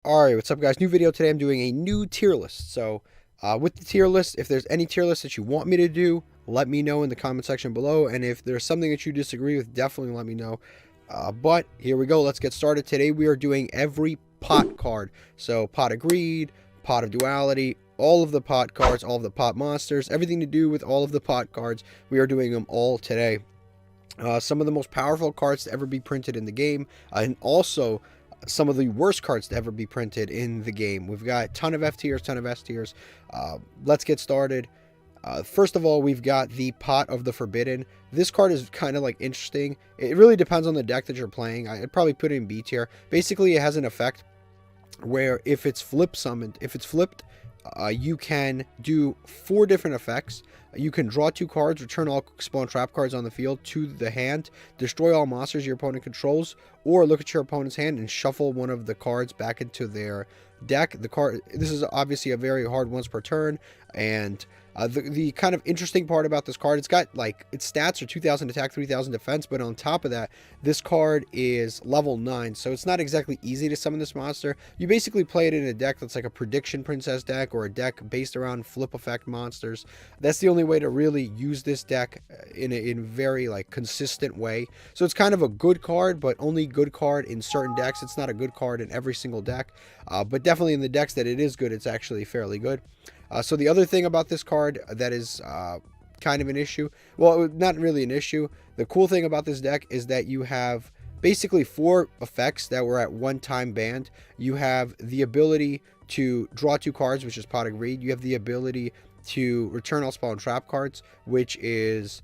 Alright, what's up guys? New video today. I'm doing a new tier list. So with the tier list, if there's any tier list that you want me to do, let me know in the comment section below. And if there's something that you disagree with, definitely let me know. But here we go. Let's get started. Today we are doing every pot card. So pot of greed, pot of duality, all of the pot cards, all of the pot monsters, everything to do with all of the pot cards. We are doing them all today. Some of the most powerful cards to ever be printed in the game, and also some of the worst cards to ever be printed in the game. We've got a ton of F tiers, ton of S tiers. Let's get started. First of all, we've got the Pot of the Forbidden. This card is kind of like interesting. It really depends on the deck that you're playing. I'd probably put it in B tier. Basically, it has an effect where if it's flipped, you can do 4 different effects. You can draw 2 cards, return all spawn trap cards on the field to the hand, destroy all monsters your opponent controls, or look at your opponent's hand and shuffle one of the cards back into their deck. This is obviously a very hard once per turn, and the kind of interesting part about this card, it's got like its stats are 2000 attack, 3000 defense, but on top of that, this card is level 9, so it's not exactly easy to summon this monster. You basically play it in a deck that's like a prediction princess deck, or a deck based around flip effect monsters. That's the only way to really use this deck in a very like consistent way. So it's kind of a good card, but only good card in certain decks. It's not a good card in every single deck, but definitely in the decks that it is good, it's actually fairly good. So the other thing about this card that is kind of an issue, well, not really an issue, the cool thing about this deck is that you have basically 4 effects that were at one time banned. You have the ability to draw 2 cards, which is Pot of Greed. You have the ability to return all spawn trap cards, which is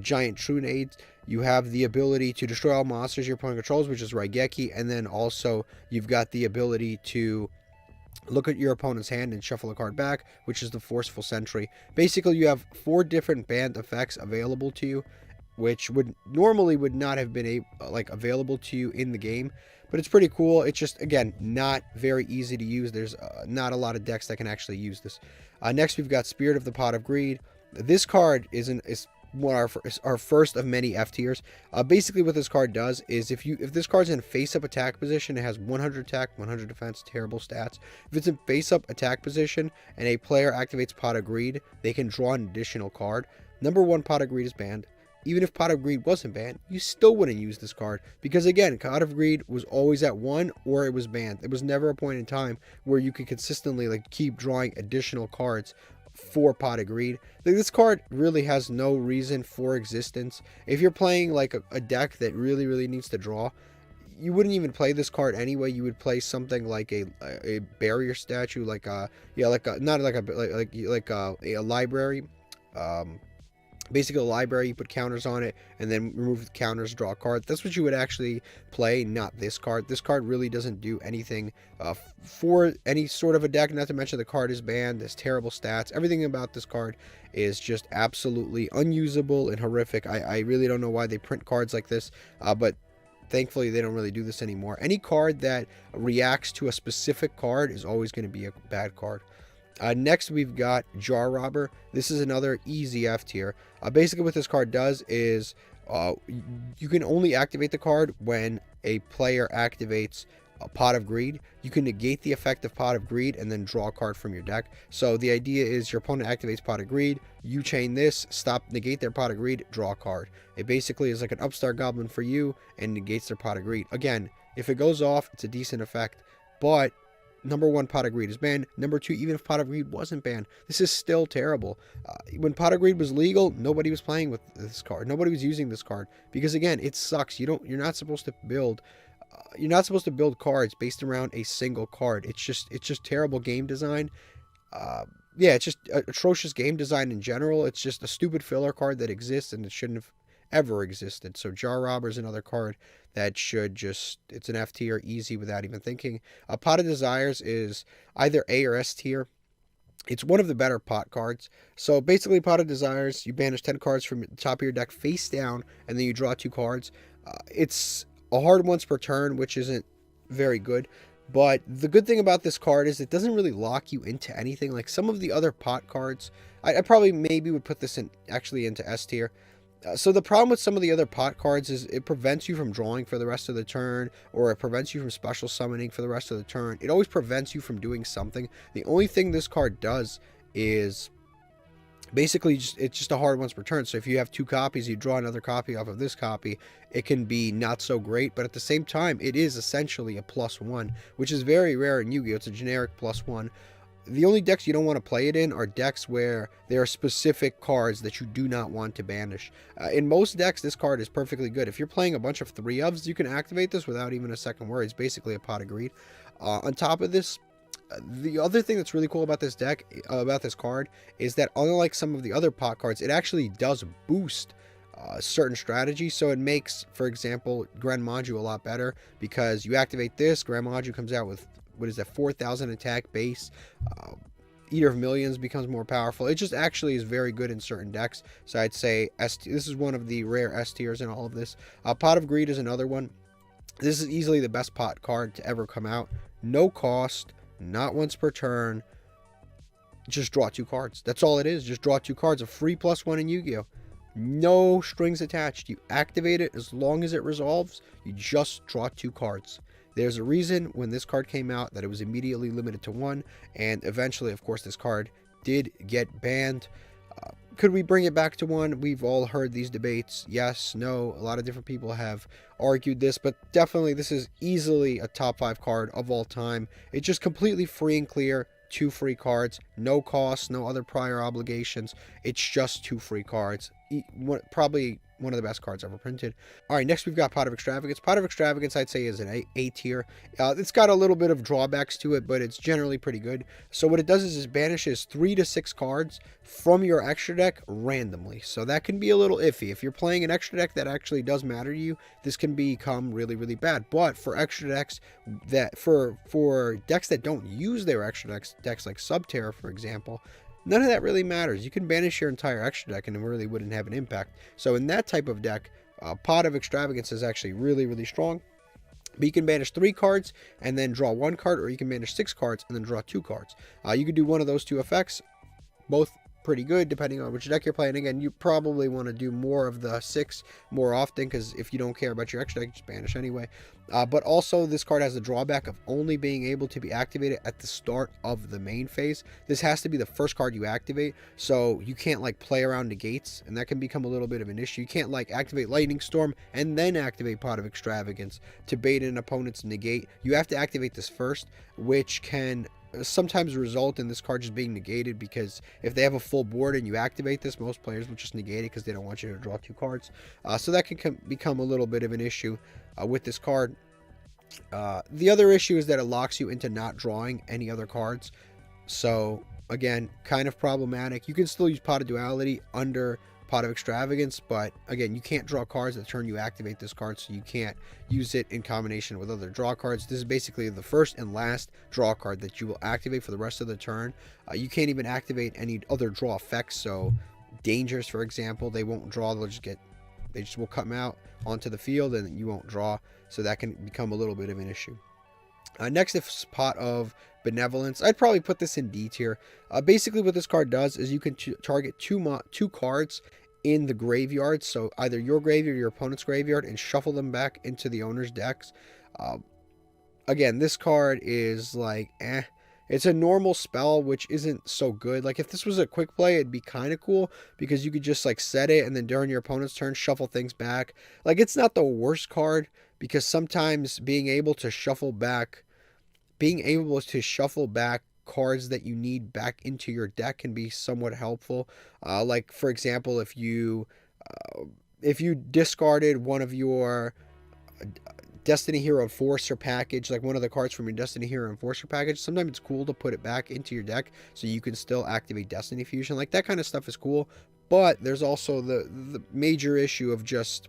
Giant Trunades. You have the ability to destroy all monsters your opponent controls, which is Raigeki. And then also you've got the ability to look at your opponent's hand and shuffle a card back, which is the Forceful Sentry. Basically, you have 4 different banned effects available to you, which would not have been available to you in the game. But it's pretty cool. It's just, again, not very easy to use. There's not a lot of decks that can actually use this. Next, we've got Spirit of the Pot of Greed. This card is our first of many F tiers. Basically what this card does is if this card's in face-up attack position, it has 100 attack, 100 defense, terrible stats. If it's in face-up attack position and a player activates Pot of Greed, they can draw an additional card. Number 1, Pot of Greed is banned. Even if Pot of Greed wasn't banned, you still wouldn't use this card, because again, Pot of Greed was always at 1 or it was banned. There was never a point in time where you could consistently keep drawing additional cards for Pot of Greed. This card really has no reason for existence. If you're playing like a deck that really needs to draw, you wouldn't even play this card anyway. You would play something like a barrier statue, like a library. Basically a library, you put counters on it and then remove the counters, draw a card. That's what you would actually play, not this card. This card really doesn't do anything for any sort of a deck, not to mention the card is banned. There's terrible stats. Everything about this card is just absolutely unusable and horrific. I really don't know why they print cards like this, but thankfully they don't really do this anymore. Any card that reacts to a specific card is always going to be a bad card. Next, we've got Jar Robber. This is another easy F tier. Basically, what this card does is you can only activate the card when a player activates a Pot of Greed. You can negate the effect of Pot of Greed and then draw a card from your deck. So the idea is your opponent activates Pot of Greed, you chain this, negate their Pot of Greed, draw a card. It basically is like an upstart goblin for you and negates their Pot of Greed. Again, if it goes off, it's a decent effect, but number 1, Pot of Greed is banned. Number 2, even if Pot of Greed wasn't banned, this is still terrible. When Pot of Greed was legal, nobody was playing with this card. Nobody was using this card because, again, it sucks. You're not supposed to build. You're not supposed to build cards based around a single card. It's just terrible game design. Yeah, it's just atrocious game design in general. It's just a stupid filler card that exists and it shouldn't have ever existed. So Jar Robber is another card that it's an F tier, easy without even thinking. Pot of Desires is either A or S tier. It's one of the better pot cards. So basically, Pot of Desires, you banish 10 cards from the top of your deck face down, and then you draw 2 cards. It's a hard once per turn, which isn't very good. But the good thing about this card is it doesn't really lock you into anything. Like some of the other pot cards, I probably maybe would put this in actually into S tier. So the problem with some of the other pot cards is it prevents you from drawing for the rest of the turn, or it prevents you from special summoning for the rest of the turn. It always prevents you from doing something. The only thing this card does is basically it's just a hard once per turn. So if you have 2 copies, you draw another copy off of this copy, it can be not so great, but at the same time, it is essentially a +1, which is very rare in Yu-Gi-Oh! It's a generic +1. The only decks you don't want to play it in are decks where there are specific cards that you do not want to banish. In most decks, this card is perfectly good. If you're playing a bunch of 3-ofs, you can activate this without even a second word. It's basically a pot of greed. On top of this, the other thing that's really cool about this deck, about this card, is that unlike some of the other pot cards, it actually does boost certain strategies. So it makes, for example, Gren manju a lot better, because you activate this, Gren manju comes out with, what is that, 4,000 attack base. Eater of Millions becomes more powerful. It just actually is very good in certain decks. So I'd say this is one of the rare S tiers in all of this. Pot of Greed is another one. This is easily the best pot card to ever come out. No cost, not once per turn. Just draw 2 cards. That's all it is. Just draw 2 cards. A free +1 in Yu-Gi-Oh! No strings attached. You activate it as long as it resolves. You just draw 2 cards. There's a reason when this card came out that it was immediately limited to 1, and eventually, of course, this card did get banned. Could we bring it back to 1? We've all heard these debates. Yes, no. A lot of different people have argued this, but definitely this is easily a top 5 card of all time. It's just completely free and clear. 2 free cards, no cost, no other prior obligations. It's just 2 free cards. Probably one of the best cards ever printed. All right, next we've got Pot of Extravagance. Pot of Extravagance, I'd say, is an A tier. It's got a little bit of drawbacks to it, but it's generally pretty good. So what it does is it banishes 3 to 6 cards from your extra deck randomly. So that can be a little iffy. If you're playing an extra deck that actually does matter to you, this can become really, really bad. But for extra decks that for decks that don't use their extra decks like Subterra, for example, none of that really matters. You can banish your entire extra deck and it really wouldn't have an impact. So in that type of deck, Pot of Extravagance is actually really, really strong. But you can banish 3 cards and then draw 1 card, or you can banish 6 cards and then draw 2 cards. You could do one of those 2 effects, both pretty good depending on which deck you're playing. Again, you probably want to do more of the 6 more often, because if you don't care about your extra deck, just banish anyway. But also, this card has the drawback of only being able to be activated at the start of the main phase. This has to be the first card you activate, so you can't like play around negates, and that can become a little bit of an issue. You can't like activate Lightning Storm and then activate Pot of Extravagance to bait an opponent's negate. You have to activate this first, which can sometimes result in this card just being negated, because if they have a full board and you activate this, most players will just negate it because they don't want you to draw 2 cards. So that can become a little bit of an issue with this card. The other issue is that it locks you into not drawing any other cards. So again, kind of problematic. You can still use Pot of Duality under Pot of Extravagance, but again, you can't draw cards the turn you activate this card, so you can't use it in combination with other draw cards. This is basically the first and last draw card that you will activate for the rest of the turn. You can't even activate any other draw effects, so dangers, for example, they won't draw. They just will come out onto the field and you won't draw, so that can become a little bit of an issue. Next is Pot of Benevolence. I'd probably put this in D tier. Basically what this card does is you can target 2 cards in the graveyard, so either your graveyard or your opponent's graveyard, and shuffle them back into the owner's decks. Again, this card is like it's a normal spell, which isn't so good. Like if this was a quick play, it'd be kind of cool, because you could just like set it and then during your opponent's turn shuffle things back. Like it's not the worst card, because sometimes being able to shuffle back cards that you need back into your deck can be somewhat helpful. Like for example, if you discarded one of your Destiny Hero Enforcer package, like one of the cards from your Destiny Hero Enforcer package, sometimes it's cool to put it back into your deck so you can still activate Destiny Fusion. Like that kind of stuff is cool, but there's also the major issue of just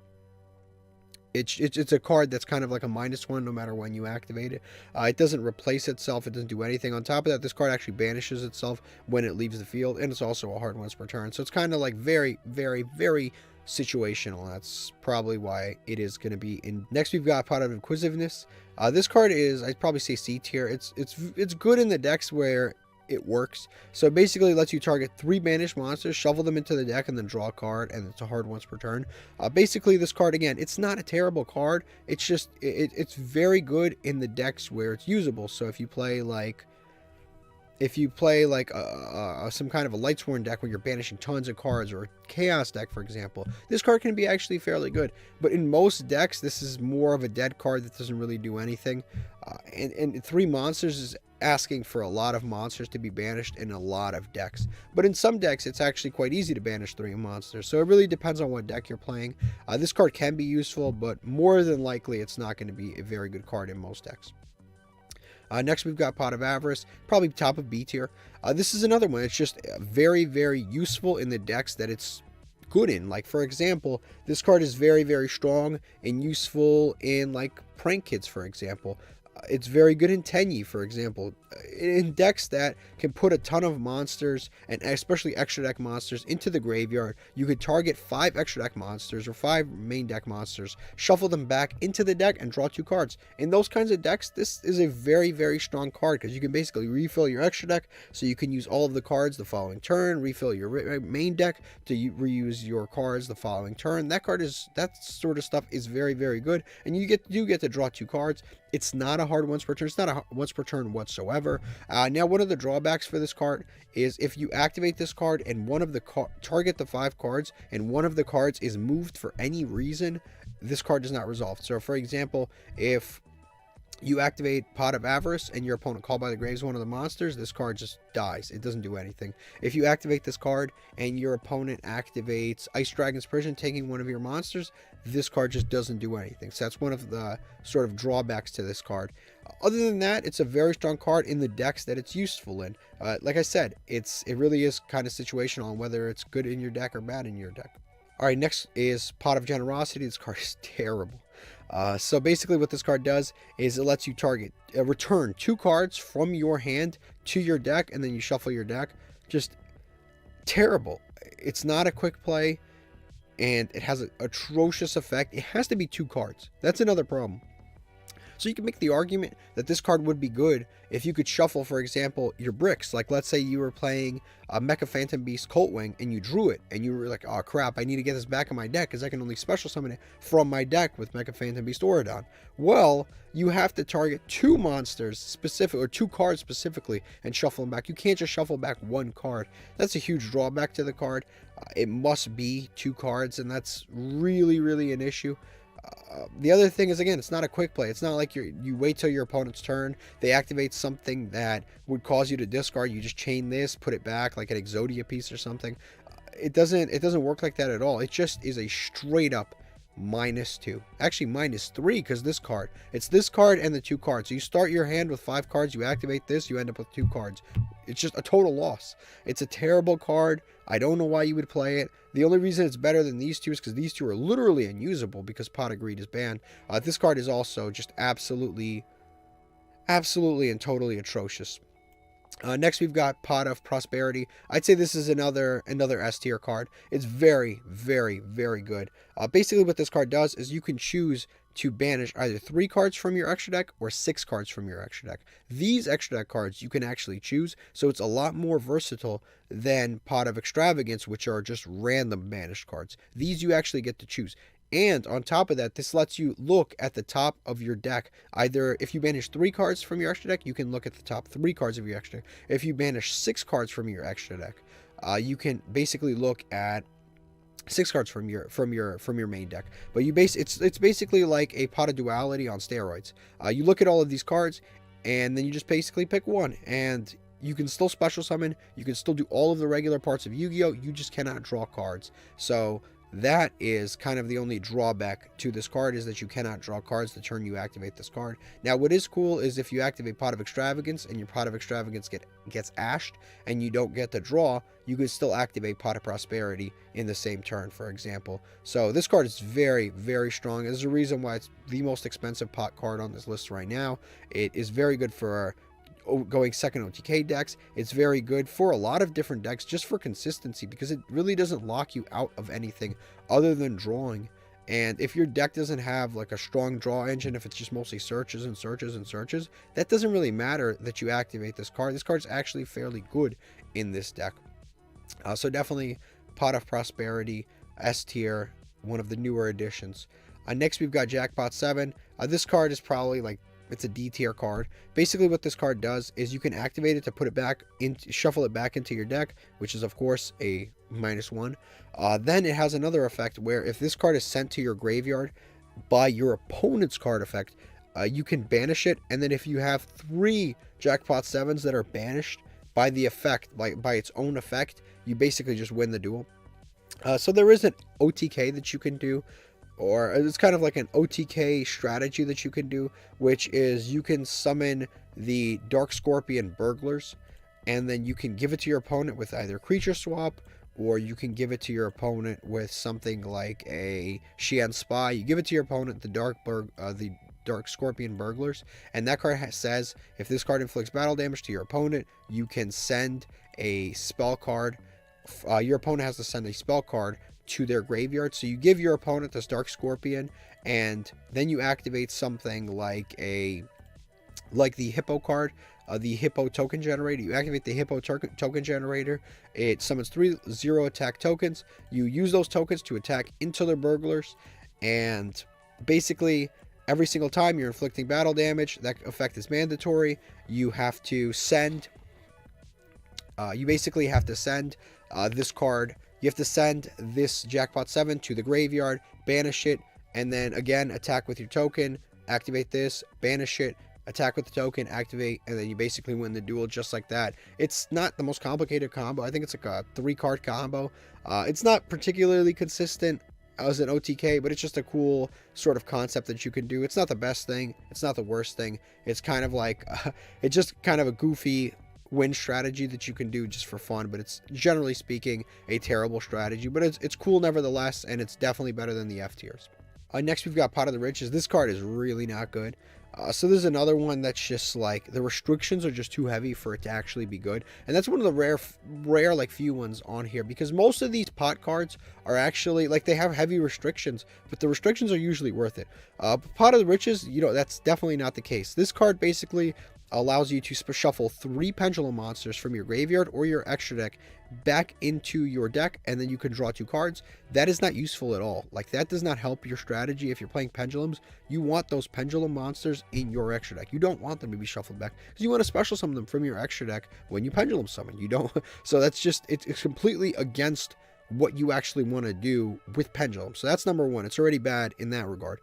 it's a card that's kind of like a -1 no matter when you activate it. It doesn't replace itself. It doesn't do anything. On top of that, this card actually banishes itself when it leaves the field, and it's also a hard once per turn. So it's kind of like very, very, very situational. That's probably why it is going to be in. Next, we've got Pot of Inquisitiveness. This card is, I'd probably say C tier. It's good in the decks where it works. So basically it lets you target 3 banished monsters, shuffle them into the deck, and then draw a card, and it's a hard once per turn. Basically this card, again, it's not a terrible card. It's just it's very good in the decks where it's usable. So if you play like some kind of a Lightsworn deck where you're banishing tons of cards, or a Chaos deck, for example, this card can be actually fairly good. But in most decks, this is more of a dead card that doesn't really do anything. And 3 monsters is asking for a lot of monsters to be banished in a lot of decks. But in some decks, it's actually quite easy to banish 3 monsters. So it really depends on what deck you're playing. This card can be useful, but more than likely, it's not going to be a very good card in most decks. Next, we've got Pot of Avarice, probably top of B tier. This is another one. It's just very, very useful in the decks that it's good in. Like, for example, this card is very, very strong and useful in, like, Prank Kids, for example. It's very good in Tenyi, for example. In decks that can put a ton of monsters, and especially extra deck monsters, into the graveyard, you could target 5 extra deck monsters or 5 main deck monsters, shuffle them back into the deck, and draw 2 cards. In those kinds of decks, this is a very, very strong card, because you can basically refill your extra deck, so you can use all of the cards the following turn, refill your main deck to reuse your cards the following turn. That sort of stuff is very, very good, and you do get to draw 2 cards. It's not a hard once per turn. It's not a once per turn whatsoever. Now, one of the drawbacks for this card is if you activate this card and target the 5 cards, and one of the cards is moved for any reason, this card does not resolve. So, for example, if you activate Pot of Avarice and your opponent Called by the Graves one of the monsters, this card just dies. It doesn't do anything. If you activate this card and your opponent activates Ice Dragon's Prison, taking one of your monsters, this card just doesn't do anything. So that's one of the sort of drawbacks to this card. Other than that, it's a very strong card in the decks that it's useful in. Like I said, it really is kind of situational on whether it's good in your deck or bad in your deck. Alright, next is Pot of Generosity. This card is terrible. So basically what this card does is it lets you return 2 cards from your hand to your deck, and then you shuffle your deck. Just terrible. It's not a quick play, and it has an atrocious effect. It has to be 2 cards. That's another problem. So you can make the argument that this card would be good if you could shuffle, for example, your bricks. Like, let's say you were playing a Mecha Phantom Beast Cult Wing and you drew it, and you were like, oh crap, I need to get this back in my deck because I can only special summon it from my deck with Mecha Phantom Beast Auradon. Well, you have to target 2 monsters specific, or 2 cards specifically, and shuffle them back. You can't just shuffle back 1 card. That's a huge drawback to the card. It must be 2 cards, and that's really, really an issue. The other thing is, again, it's not a quick play. It's not like you wait till your opponent's turn, they activate something that would cause you to discard, you just chain this, put it back like an Exodia piece or something. It doesn't work like that at all. It just is a straight up -2. Actually -3, because it's this card and the 2 cards. So you start your hand with 5 cards, you activate this, you end up with 2 cards. It's just a total loss. It's a terrible card. I don't know why you would play it. The only reason it's better than these 2 is because these 2 are literally unusable because Pot of Greed is banned. This card is also just absolutely and totally atrocious. Next, we've got Pot of Prosperity. I'd say this is another S tier card. It's very, very, very good. Basically, what this card does is you can choose to banish either 3 cards from your extra deck or 6 cards from your extra deck. These extra deck cards you can actually choose, so it's a lot more versatile than Pot of Extravagance, which are just random banished cards. These you actually get to choose. And on top of that, this lets you look at the top of your deck. Either if you banish 3 cards from your extra deck, you can look at the top 3 cards of your extra deck. If you banish 6 cards from your extra deck, you can basically look at 6 cards from your main deck. But it's basically like a Pot of Duality on steroids. You look at all of these cards, and then you just basically pick one, and you can still special summon. You can still do all of the regular parts of Yu-Gi-Oh! You just cannot draw cards. So that is kind of the only drawback to this card, is that you cannot draw cards the turn you activate this card. Now, what is cool is if you activate Pot of Extravagance and your Pot of Extravagance gets ashed and you don't get to draw, you can still activate Pot of Prosperity in the same turn, for example. So this card is very, very strong. There's a reason why it's the most expensive pot card on this list right now. It is very good for going second OTK decks. It's very good for a lot of different decks, just for consistency, because it really doesn't lock you out of anything other than drawing. And if your deck doesn't have like a strong draw engine, if it's just mostly searches and searches and searches, that doesn't really matter that you activate this card. This card's actually fairly good in this deck. So definitely Pot of Prosperity, S tier, one of the newer additions. Next we've got Jackpot 7. This card is probably like, it's a D tier card. Basically what this card does is you can activate it to put it back in, shuffle it back into your deck, which is of course a -1. Then it has another effect where if this card is sent to your graveyard by your opponent's card effect, you can banish it, and then if you have 3 Jackpot 7s that are banished by the effect, like by its own effect, you basically just win the duel. So there is an OTK that you can do, or it's kind of like an OTK strategy that you can do, which is you can summon the Dark Scorpion Burglars, and then you can give it to your opponent with either creature swap, or you can give it to your opponent with something like a Xian Spy. You give it to your opponent, the Dark Scorpion Burglars, and that card says if this card inflicts battle damage to your opponent, you can send a spell card. Your opponent has to send a spell card to their graveyard. So you give your opponent this Dark Scorpion, and then you activate something like the Hippo card, the Hippo token generator. You activate the Hippo token generator. It summons 3 0 attack tokens. You use those tokens to attack into the burglars, and basically every single time you're inflicting battle damage, that effect is mandatory. You have to send. You basically have to send this card. You have to send this Jackpot 7 to the graveyard, banish it, and then again attack with your token, activate this, banish it, attack with the token, activate, and then you basically win the duel just like that. It's not the most complicated combo. I think it's like a 3-card combo. It's not particularly consistent as an OTK, but it's just a cool sort of concept that you can do. It's not the best thing. It's not the worst thing. It's kind of like, it's just kind of a goofy win strategy that you can do just for fun, but it's generally speaking a terrible strategy, but it's cool nevertheless, and it's definitely better than the F tiers. Next we've got Pot of the Riches. This card is really not good. So there's another one that's just like the restrictions are just too heavy for it to actually be good, and that's one of the rare like few ones on here, because most of these pot cards are actually like they have heavy restrictions, but the restrictions are usually worth it. Pot of the Riches, you know, that's definitely not the case. This card basically allows you to shuffle 3 pendulum monsters from your graveyard or your extra deck back into your deck, and then you can draw 2 cards. That is not useful at all. Like, that does not help your strategy. If you're playing pendulums, you want those pendulum monsters in your extra deck. You don't want them to be shuffled back, because you want to special summon them from your extra deck when you pendulum summon. You don't. So that's just, it's completely against what you actually want to do with pendulum. So that's number 1. It's already bad in that regard.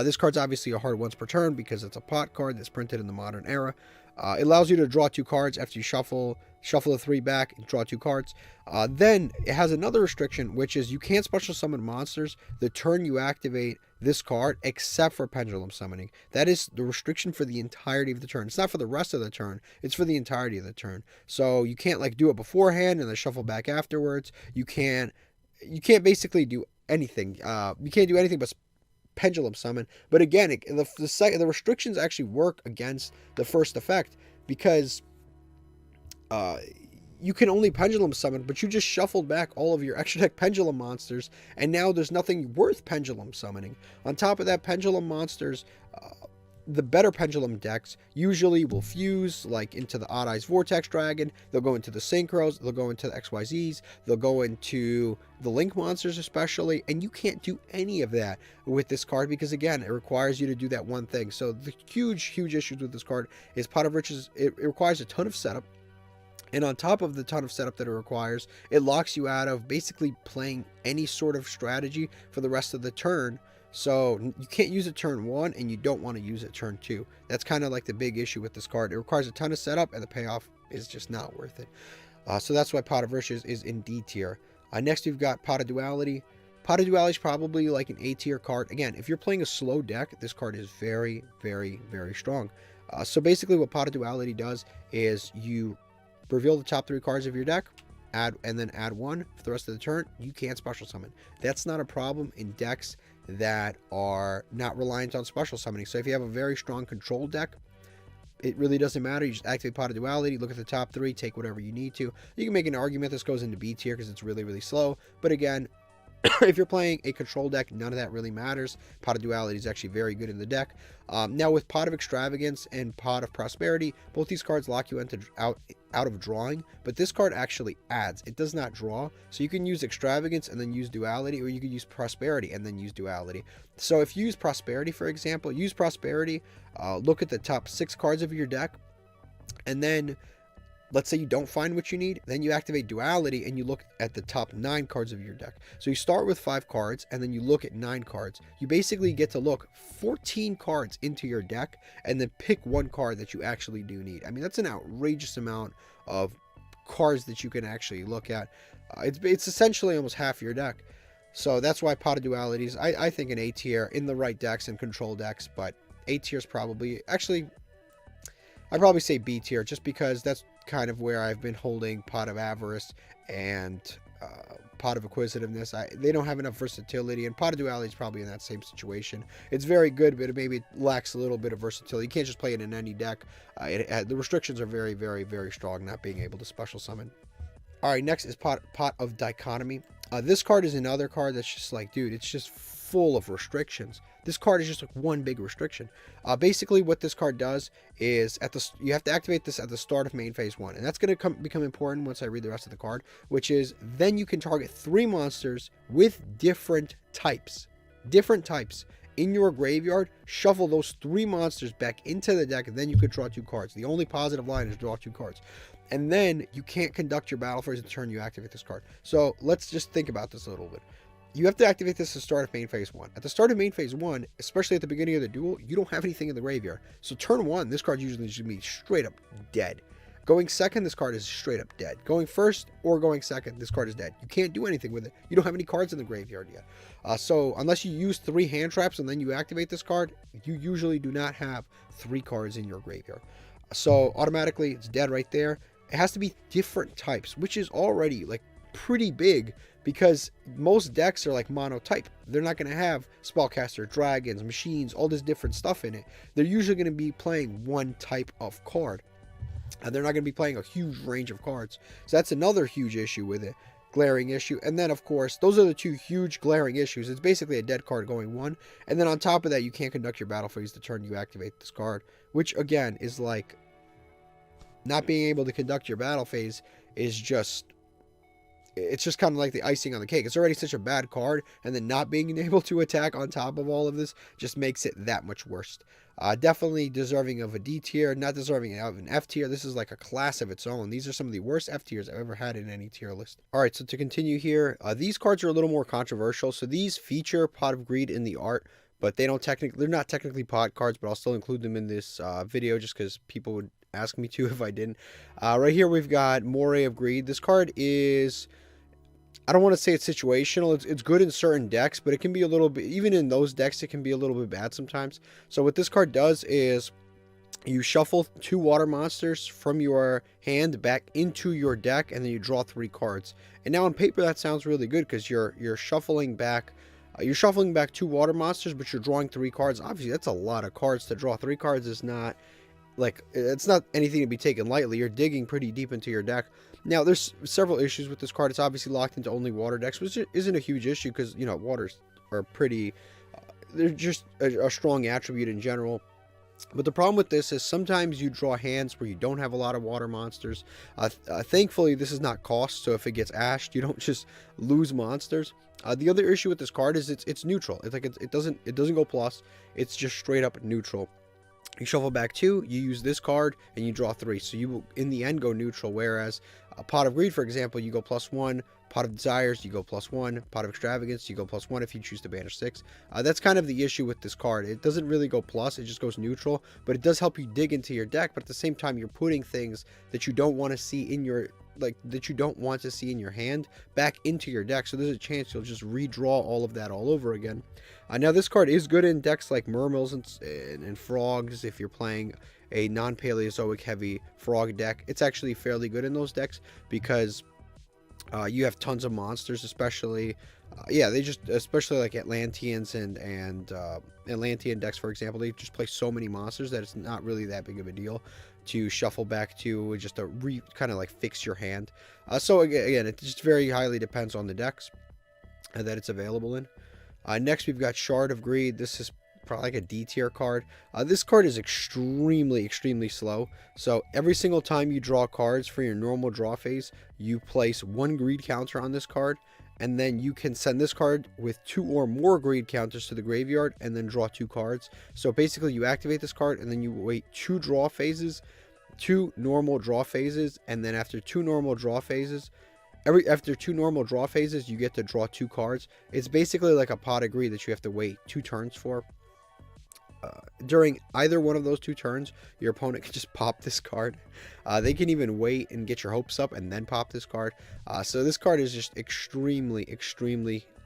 This card's obviously a hard once per turn because it's a pot card that's printed in the modern era. It allows you to draw 2 cards after you shuffle the 3 back and draw 2 cards. Then it has another restriction, which is you can't special summon monsters the turn you activate this card, except for pendulum summoning. That is the restriction for the entirety of the turn. It's not for the rest of the turn. It's for the entirety of the turn. So you can't like do it beforehand and then shuffle back afterwards. You can't basically do anything. You can't do anything but pendulum summon. But again, the restrictions actually work against the first effect, because you can only pendulum summon, but you just shuffled back all of your extra deck pendulum monsters, and now there's nothing worth pendulum summoning. On top of that, pendulum monsters, the better pendulum decks usually will fuse like into the Odd Eyes Vortex Dragon. They'll go into the Synchros, they'll go into the XYZs, they'll go into the Link monsters especially, and you can't do any of that with this card, because again, it requires you to do that one thing. So the huge issues with this card is Pot of Riches. It requires a ton of setup, and on top of the ton of setup that it requires, it locks you out of basically playing any sort of strategy for the rest of the turn. So you can't use it turn 1, and you don't want to use it turn 2. That's kind of like the big issue with this card. It requires a ton of setup, and the payoff is just not worth it. So that's why Pot of Riches is in D tier. Next we've got Pot of Duality. Pot of Duality is probably like an A tier card. Again, if you're playing a slow deck, this card is very strong. So basically what Pot of Duality does is you reveal the top 3 cards of your deck, and then add 1 for the rest of the turn. You can't special summon. That's not a problem in decks that are not reliant on special summoning. So if you have a very strong control deck, it really doesn't matter. You just activate Pot of Duality, look at the top 3, take whatever you need to. You can make an argument this goes into B tier because it's really slow, but again, If you're playing a control deck, none of that really matters. Pot of Duality is actually very good in the deck. Now with Pot of Extravagance and Pot of Prosperity, both these cards lock you out of drawing, but this card actually adds. It does not draw, so you can use Extravagance and then use Duality, or you could use Prosperity and then use Duality. So if you use Prosperity, for example, use Prosperity, look at the top 6 cards of your deck, and then let's say you don't find what you need, then you activate Duality and you look at the top 9 cards of your deck. So you start with 5 cards and then you look at 9 cards. You basically get to look 14 cards into your deck and then pick one card that you actually do need. I mean, that's an outrageous amount of cards that you can actually look at. It's essentially almost half your deck. So that's why Pot of Dualities, I think an A tier in the right decks and control decks, but A tier is probably, actually, I'd probably say B tier, just because that's kind of where I've been holding Pot of Avarice and Pot of Acquisitiveness. They don't have enough versatility, and Pot of Duality is probably in that same situation. It's very good, but maybe it lacks a little bit of versatility. You can't just play it in any deck. The restrictions are very, very, very strong, not being able to special summon. All right, next is Pot of Dichotomy. This card is another card that's just like, dude, it's just full of restrictions. This card is just like one big restriction. Basically, what this card does is you have to activate this at the start of main phase 1, and that's going to become important once I read the rest of the card, which is then you can target 3 monsters with different types in your graveyard. Shuffle those 3 monsters back into the deck, and then you could draw 2 cards. The only positive line is draw 2 cards. And then you can't conduct your battle phase the turn you activate this card. So let's just think about this a little bit. You have to activate this at the start of main phase 1. At the start of main phase 1, especially at the beginning of the duel, you don't have anything in the graveyard. So turn 1, this card usually just going to be straight up dead. Going second, this card is straight up dead. Going first or going second, this card is dead. You can't do anything with it. You don't have any cards in the graveyard yet. So unless you use 3 hand traps and then you activate this card, you usually do not have 3 cards in your graveyard. So automatically, it's dead right there. It has to be different types, which is already like pretty big, because most decks are like monotype. They're not going to have spellcaster, dragons, machines, all this different stuff in it. They're usually going to be playing one type of card, and they're not going to be playing a huge range of cards. So that's another huge issue with it, glaring issue. And then of course, those are the 2 huge glaring issues. It's basically a dead card going 1, and then on top of that, you can't conduct your battle phase the turn you activate this card, which again is like, not being able to conduct your battle phase is just, it's just kind of like the icing on the cake. It's already such a bad card, and then not being able to attack on top of all of this just makes it that much worse. Definitely deserving of a D tier, not deserving of an F tier. This is like a class of its own. These are some of the worst F tiers I've ever had in any tier list. All right, so to continue here, these cards are a little more controversial. So these feature Pot of Greed in the art, but they're not technically pot cards, but I'll still include them in this video just because people would ask me to if I didn't. Right here we've got Moray of Greed. This card is, I don't want to say it's situational. It's good in certain decks, but it can be a little bit, even in those decks, it can be a little bit bad sometimes. So what this card does is you shuffle 2 water monsters from your hand back into your deck, and then you draw 3 cards. And now on paper that sounds really good, because you're shuffling back 2 water monsters, but you're drawing 3 cards. Obviously that's a lot of cards. To draw 3 cards is not, like, it's not anything to be taken lightly. You're digging pretty deep into your deck. Now, there's several issues with this card. It's obviously locked into only water decks, which isn't a huge issue because, you know, waters are pretty, they're just a strong attribute in general. But the problem with this is sometimes you draw hands where you don't have a lot of water monsters. Thankfully, this is not cost, so if it gets ashed, you don't just lose monsters. The other issue with this card is it's neutral. It's like it doesn't go plus. It's just straight up neutral. You shuffle back 2, you use this card, and you draw 3. So you will, in the end, go neutral. Whereas a Pot of Greed, for example, you go +1. Pot of Desires, you go +1. Pot of Extravagance, you go +1 if you choose to banish 6. That's kind of the issue with this card. It doesn't really go plus, it just goes neutral. But it does help you dig into your deck, but at the same time, you're putting things that you don't want to see in your, hand back into your deck. So there's a chance you'll just redraw all of that all over again. Now this card is good in decks like Mermills and Frogs. If you're playing a non-Paleozoic heavy frog deck, it's actually fairly good in those decks because you have tons of monsters, especially especially like Atlanteans and Atlantean decks, for example. They just play so many monsters that it's not really that big of a deal to shuffle back to, just to kind of like fix your hand. So again, it just very highly depends on the decks. that it's available in. Next, we've got Shard of Greed. This is probably like a D tier card. This card is extremely slow. So every single time you draw cards for your normal draw phase, you place 1 greed counter on this card, and then you can send this card with 2 or more greed counters to the graveyard and then draw 2 cards. So basically you activate this card and then you wait 2 draw phases, 2 normal draw phases, and then after 2 normal draw phases, after 2 normal draw phases, you get to draw 2 cards. It's basically like a pot of greed that you have to wait 2 turns for. During either one of those 2 turns, your opponent can just pop this card. They can even wait and get your hopes up and then pop this card. So this card is just extremely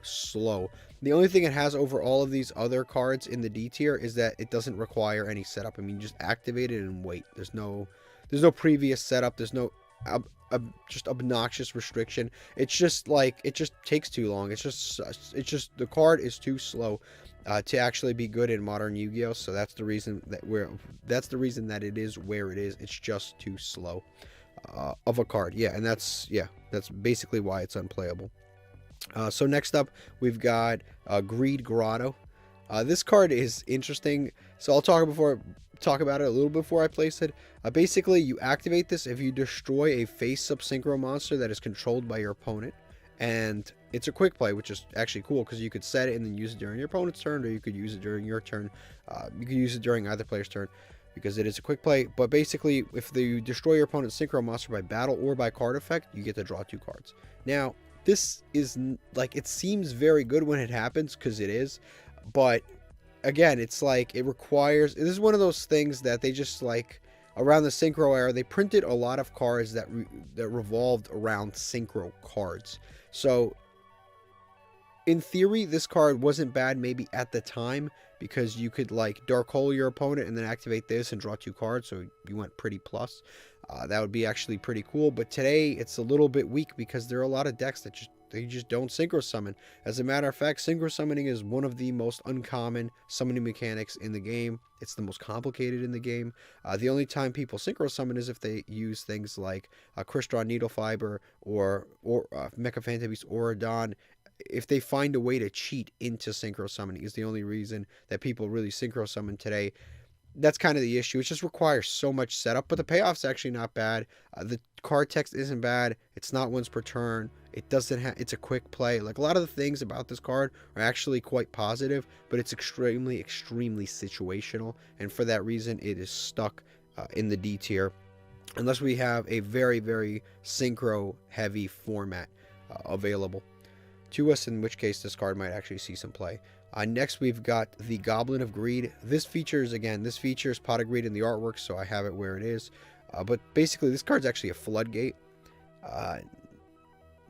slow. The only thing it has over all of these other cards in the D tier is that it doesn't require any setup. I mean, you just activate it and wait. There's no previous setup. There's no just obnoxious restriction. It's just like, it just takes too long. It's just the card is too slow to actually be good in modern Yu-Gi-Oh. So that's the reason that it is where it is. It's just too slow of a card. Yeah, and that's basically why it's unplayable. So next up, we've got Greed Grado. This card is interesting. So I'll talk about it a little before I place it. Basically, you activate this if you destroy a face-up synchro monster that is controlled by your opponent. And it's a quick play, which is actually cool because you could set it and then use it during your opponent's turn, or you could use it during your turn. You could use it during either player's turn because it is a quick play. But basically, if you destroy your opponent's synchro monster by battle or by card effect, you get to draw 2 cards. Now, this is like, it seems very good when it happens because it is, but again, it's like, it requires, this is one of those things that they just, like, around the synchro era, they printed a lot of cards that revolved around synchro cards. So in theory, this card wasn't bad maybe at the time because you could like dark hole your opponent and then activate this and draw 2 cards, so you went pretty plus. That would be actually pretty cool. But today it's a little bit weak because there are a lot of decks that they just don't synchro summon. As a matter of fact, synchro summoning is one of the most uncommon summoning mechanics in the game. It's the most complicated in the game. The only time people synchro summon is if they use things like Crystron Needle Fiber or Mecha Phantom Beast Auradon. If they find a way to cheat into synchro summoning is the only reason that people really synchro summon today. That's kind of the issue. It just requires so much setup, but the payoff's actually not bad. The card text isn't bad. It's not once per turn. It doesn't have, it's a quick play. Like, a lot of the things about this card are actually quite positive, but it's extremely situational. And for that reason, it is stuck in the D tier, unless we have a very synchro heavy format available to us, in which case this card might actually see some play. Next, we've got the Goblin of Greed. This features Pot of Greed in the artwork, so I have it where it is. But basically, this card's actually a floodgate.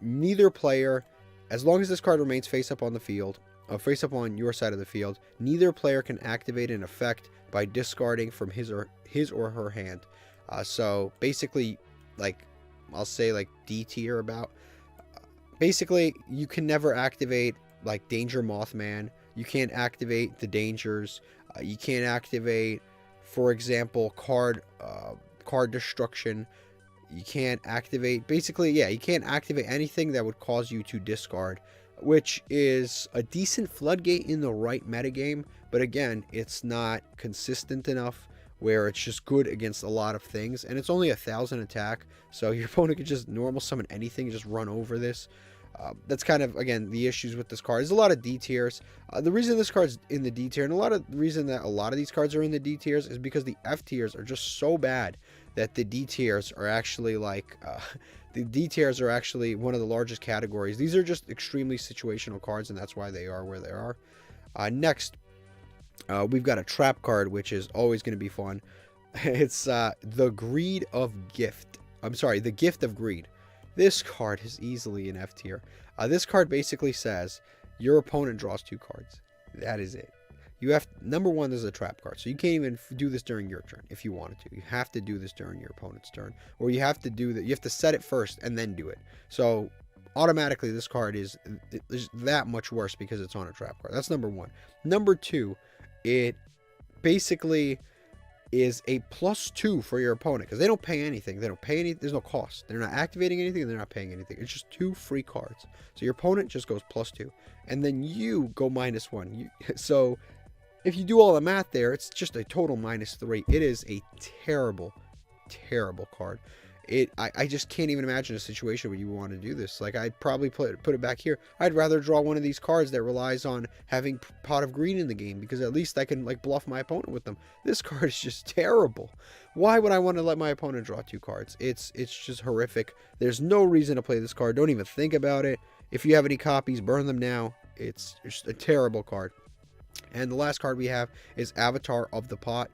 Neither player, as long as this card remains face up on the field, face up on your side of the field, neither player can activate an effect by discarding from his or her hand. So basically, like, I'll say like D tier about. Basically, you can never activate like Danger Mothman. You can't activate the dangers. You can't activate, for example, card destruction. You can't activate, basically, yeah, you can't activate anything that would cause you to discard, which is a decent floodgate in the right metagame. But again, it's not consistent enough where it's just good against a lot of things. And it's only 1,000 attack, so your opponent could just normal summon anything and just run over this. That's kind of, again, the issues with this card. There's a lot of D tiers. The reason this card's in the D tier, and the reason that a lot of these cards are in the D tiers, is because the F tiers are just so bad that the D tiers are actually like, the D tiers are actually one of the largest categories. These are just extremely situational cards, and that's why they are where they are. Next, we've got a trap card, which is always going to be fun. It's the Greed of Gift. I'm sorry, the Gift of Greed. This card is easily an F tier. This card basically says your opponent draws 2 cards. That is it. You have, number one, this is a trap card, so you can't even do this during your turn if you wanted to. You have to do this during your opponent's turn, or you have to do that. You have to set it first and then do it. So automatically, this card is that much worse because it's on a trap card. That's number one. Number two, it basically is a +2 for your opponent, because they don't pay anything. They don't pay any. There's no cost. They're not activating anything. They're not paying anything. It's just 2 free cards. So your opponent just goes +2, and then you go -1. So if you do all the math there, it's just a total -3. It is a terrible, terrible card. I just can't even imagine a situation where you want to do this. Like, I'd probably put it back here. I'd rather draw one of these cards that relies on having Pot of Greed in the game, because at least I can, like, bluff my opponent with them. This card is just terrible. Why would I want to let my opponent draw 2 cards? It's just horrific. There's no reason to play this card. Don't even think about it. If you have any copies, burn them now. It's just a terrible card. And the last card we have is Avatar of the Pot.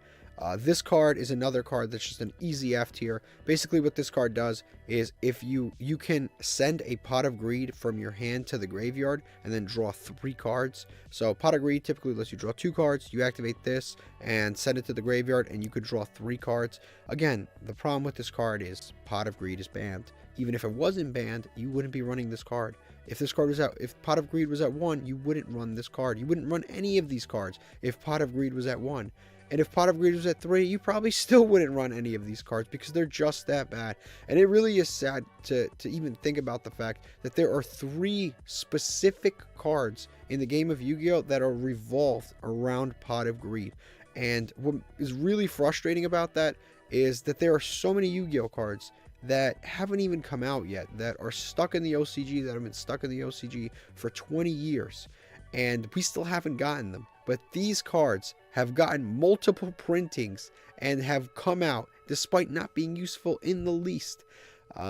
This card is another card that's just an easy F tier. Basically what this card does is, if you can send a Pot of Greed from your hand to the graveyard and then draw 3 cards. So Pot of Greed typically lets you draw 2 cards. You activate this and send it to the graveyard, and you could draw 3 cards. Again, the problem with this card is Pot of Greed is banned. Even if it wasn't banned, you wouldn't be running this card. If this card was if Pot of Greed was at 1, you wouldn't run this card. You wouldn't run any of these cards if Pot of Greed was at 1. And if Pot of Greed was at 3, you probably still wouldn't run any of these cards, because they're just that bad. And it really is sad to even think about the fact that there are 3 specific cards in the game of Yu-Gi-Oh! That are revolved around Pot of Greed. And what is really frustrating about that is that there are so many Yu-Gi-Oh! Cards that haven't even come out yet, that are stuck in the OCG, that have been stuck in the OCG for 20 years. And we still haven't gotten them. But these cards have gotten multiple printings and have come out despite not being useful in the least.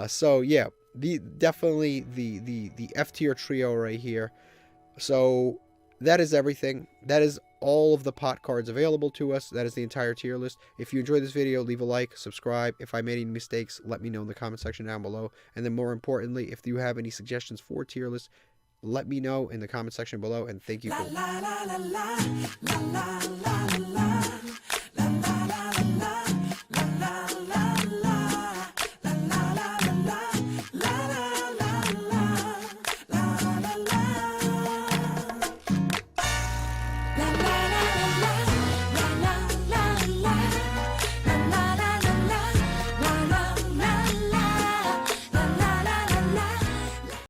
So yeah, definitely the F tier trio right here. So that is everything. That is all of the pot cards available to us. That is the entire tier list. If you enjoyed this video, leave a like, subscribe. If I made any mistakes, let me know in the comment section down below. And then more importantly, if you have any suggestions for tier lists, let me know in the comment section below, and thank you for